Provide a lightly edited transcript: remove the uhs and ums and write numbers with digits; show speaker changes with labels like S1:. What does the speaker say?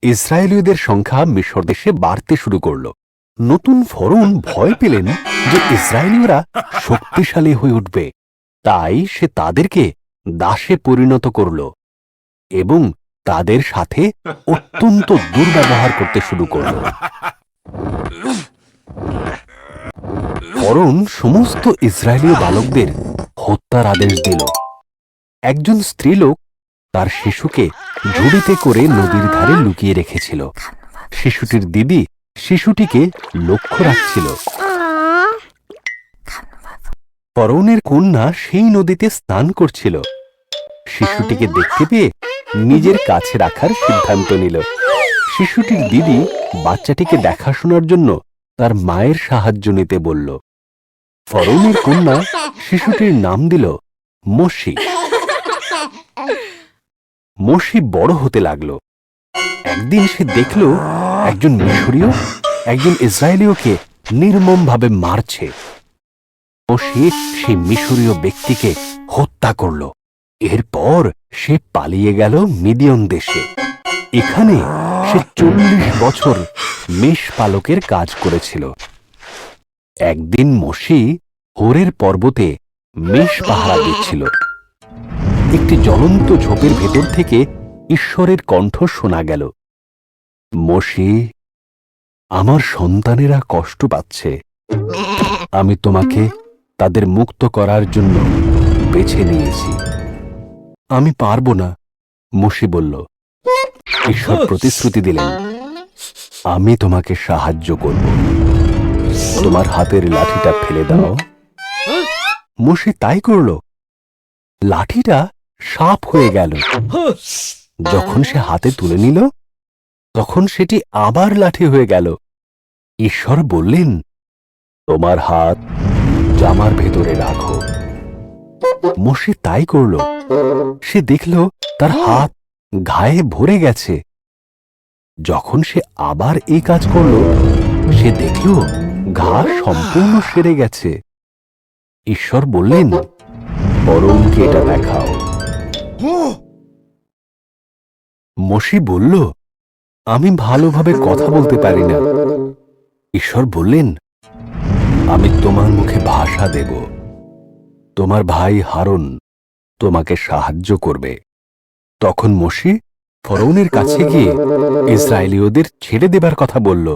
S1: ইসরায়েলীয়দের সংখ্যা মিশর দেশে বাড়তে শুরু করল। নতুন ফরৌন ভয় পেলেন যে ইসরায়েলীয়রা শক্তিশালী হয়ে উঠবে, তাই সে তাদেরকে দাসে পরিণত করল এবং তাদের সাথে অত্যন্ত দুর্ব্যবহার করতে শুরু করল। ফরৌন সমস্ত ইসরায়েলীয় বালকদের হত্যার আদেশ দিল। একজন স্ত্রীলোক তার শিশুকে ঝুড়িতে করে নদীর ধারে লুকিয়ে রেখেছিল। শিশুটির দিদি শিশুটিকে লক্ষ্য রাখছিল। ফরৌনের কন্যা সেই নদীতে স্নান করছিল। শিশুটিকে দেখতে পেয়ে নিজের কাছে রাখার সিদ্ধান্ত নিল। শিশুটির দিদি বাচ্চাটিকে দেখাশোনার জন্য তার মায়ের সাহায্য নিতে বলল। ফরৌনের কন্যা শিশুটির নাম দিল মোশি। মোশি বড় হতে লাগল। একদিন সে দেখল একজন মিশরীয় একজন ইসরায়েলীয়কে নির্মমভাবে মারছে। মোশি সেই মিশরীয় ব্যক্তিকে হত্যা করল। এরপর সে পালিয়ে গেল মিদিয়ন দেশে। এখানে সে 40 বছর মেষপালকের কাজ করেছিল। একদিন মোশি হোরের পর্বতে মেষ পাহারা দিচ্ছিল। একটি জ্বলন্ত ঝোপের ভেতর থেকে ঈশ্বরের কণ্ঠ শোনা গেল, মোশি, আমার সন্তানেরা কষ্ট পাচ্ছে। আমি তোমাকে তাদের মুক্ত করার জন্য বেছে নিয়েছি। আমি পারব না, মোশি বলল। ঈশ্বর প্রতিশ্রুতি দিলেন, আমি তোমাকে সাহায্য করব। তোমার হাতের লাঠিটা ফেলে দাও। মোশি তাই করল। লাঠিটা সাপ হয়ে গেল। যখন সে হাতে তুলে নিল তখন সেটি আবার লাঠি হয়ে গেল। ঈশ্বর বললেন, তোমার হাত জামার ভেতরে রাখো। মোশে তাই করল। সে দেখল তার হাত ঘায়ে ভরে গেছে। যখন সে আবার এই কাজ করল, সে দেখল ঘা সম্পূর্ণ সেরে গেছে। ঈশ্বর বললেন, ফরৌনকে এটা দেখাও। মোশে বলল, আমি ভালোভাবে কথা বলতে পারি না। ঈশ্বর বললেন, আমি তোমার মুখে ভাষা দেব। তোমার ভাই হারুন তোমাকে সাহায্য করবে। তখন মোশে ফরৌনের কাছে গিয়ে ইসরায়েলীয়দের ছেড়ে দেবার কথা বলল।